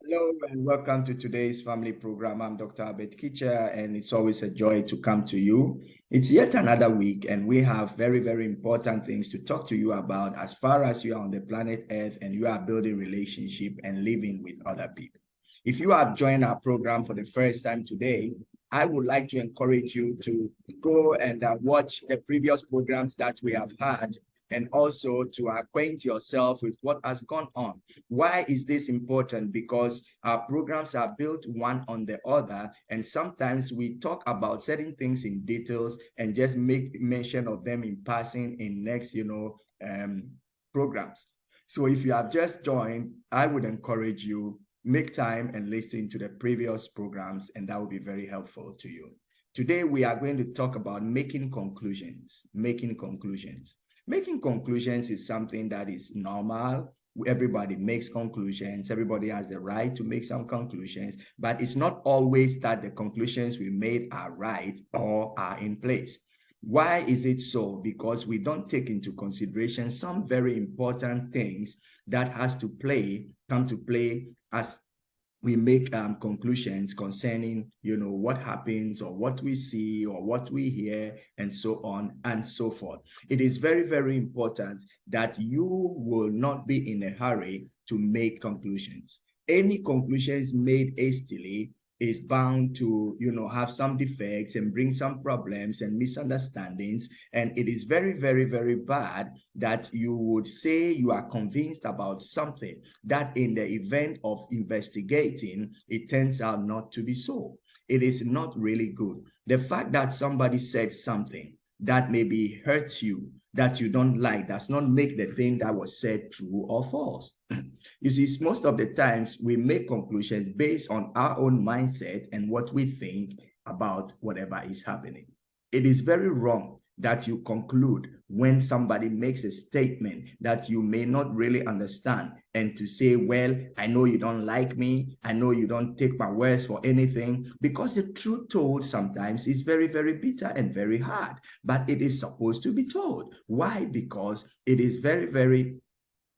Hello and welcome to today's family program. I'm Dr. Abed Kitcher, and it's always a joy to come to you. It's yet another week, and we have very, very important things to talk to you about as far as you are on the planet Earth and you are building relationship and living with other people. If you have joined our program for the first time today, I would like to encourage you to go and watch the previous programs that we have had, and also to acquaint yourself with what has gone on. Why is this important? Because our programs are built one on the other, and sometimes we talk about certain things in details and just make mention of them in passing in next, programs. So if you have just joined, I would encourage you, make time and listen to the previous programs, and that will be very helpful to you. Today, we are going to talk about making conclusions. Making conclusions. Making conclusions is something that is normal. Everybody makes conclusions. Everybody has the right to make some conclusions, but it's not always that the conclusions we made are right or are in place. Why is it so? Because we don't take into consideration some very important things that come to play as we make conclusions concerning, what happens or what we see or what we hear and so on and so forth. It is very, very important that you will not be in a hurry to make conclusions. Any conclusions made hastily is bound to, have some defects and bring some problems and misunderstandings. And it is very, very, very bad that you would say you are convinced about something that in the event of investigating, it turns out not to be so. It is not really good. The fact that somebody said something that maybe hurts you, that you don't like, does not make the thing that was said true or false. You see, most of the times we make conclusions based on our own mindset and what we think about whatever is happening. It is very wrong that you conclude when somebody makes a statement that you may not really understand, and to say, well, I know you don't like me, I know you don't take my words for anything, because the truth told sometimes is very, very bitter and very hard, but it is supposed to be told. Why? Because it is very, very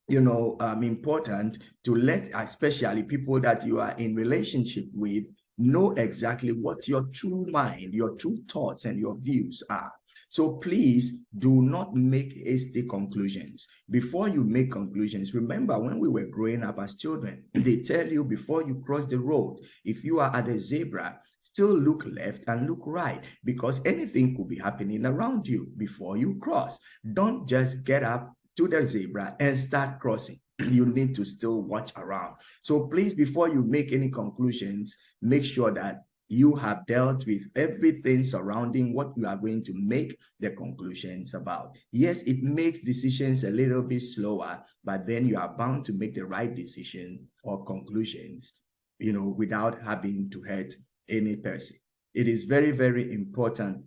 important to let, especially people that you are in relationship with, know exactly what your true mind, your true thoughts, and your views are. So please do not make hasty conclusions. Before you make conclusions, remember when we were growing up as children, they tell you before you cross the road, if you are at a zebra, still look left and look right, because anything could be happening around you before you cross. Don't just get up to the zebra and start crossing. You need to still watch around. So please, before you make any conclusions, make sure that you have dealt with everything surrounding what you are going to make the conclusions about. Yes, it makes decisions a little bit slower, but then you are bound to make the right decision or conclusions, without having to hurt any person. It is very, very important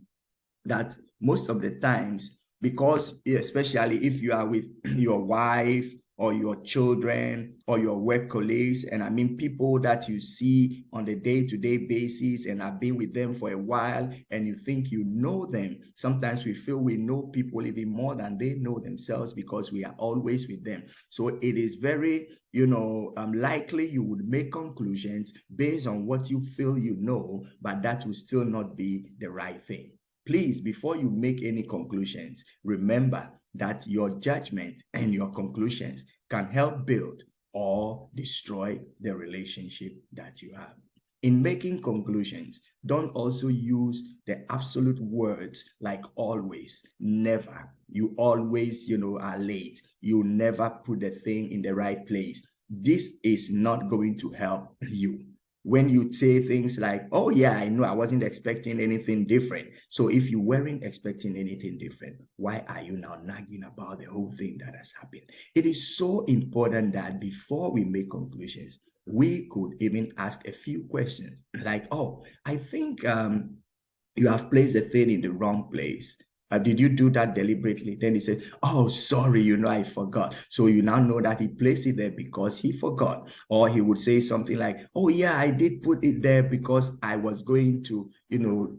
that most of the times, because especially if you are with your wife or your children or your work colleagues, and I mean people that you see on the day-to-day basis and have been with them for a while, and you think you know them. Sometimes we feel we know people even more than they know themselves because we are always with them. So it is very, likely you would make conclusions based on what you feel you know, but that will still not be the right thing. Please, before you make any conclusions, remember that your judgment and your conclusions can help build or destroy the relationship that you have. In making conclusions, don't also use the absolute words like always, never. You always, are late. You never put the thing in the right place. This is not going to help you. When you say things like, oh yeah, I know I wasn't expecting anything different. So if you weren't expecting anything different, why are you now nagging about the whole thing that has happened? It is so important that before we make conclusions, we could even ask a few questions like, oh, I think you have placed the thing in the wrong place. Did you do that deliberately? Then he says, oh, sorry, I forgot. So you now know that he placed it there because he forgot. Or he would say something like, oh, yeah, I did put it there because I was going to,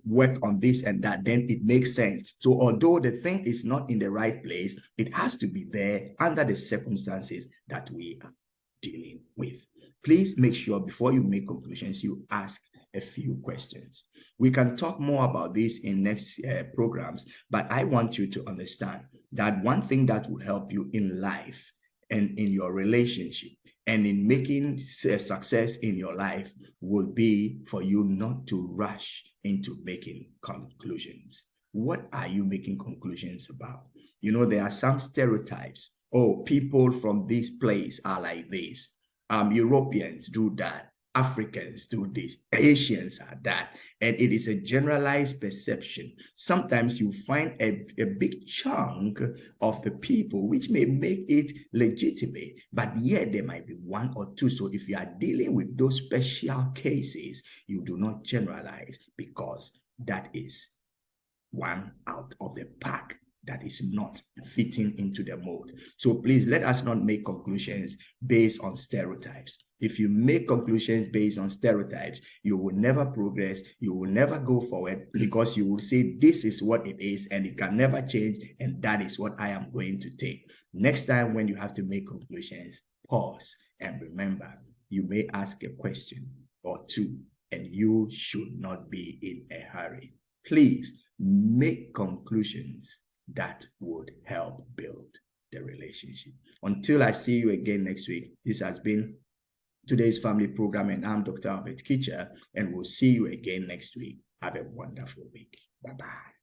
work on this and that. Then it makes sense. So although the thing is not in the right place, it has to be there under the circumstances that we are dealing with. please make sure before you make conclusions, you ask a few questions. We can talk more about this in next programs, but I want you to understand that one thing that will help you in life and in your relationship and in making success in your life will be for you not to rush into making conclusions. What are you making conclusions about? You know, there are some stereotypes. Oh, people from this place are like this. Europeans do that. Africans do this. Asians are that. And it is a generalized perception. Sometimes you find a big chunk of the people which may make it legitimate, but yet there might be one or two. So if you are dealing with those special cases, you do not generalize, because that is one out of the pack that is not fitting into the mold. So please let us not make conclusions based on stereotypes. If you make conclusions based on stereotypes, you will never progress, you will never go forward, because you will say this is what it is and it can never change, and that is what I am going to take. Next time when you have to make conclusions, pause and remember, you may ask a question or two, and you should not be in a hurry. Please make conclusions that would help build the relationship. Until I see you again next week, this has been today's family program, and I'm Dr. Kitcher, and we'll see you again next week. Have a wonderful week. Bye-bye.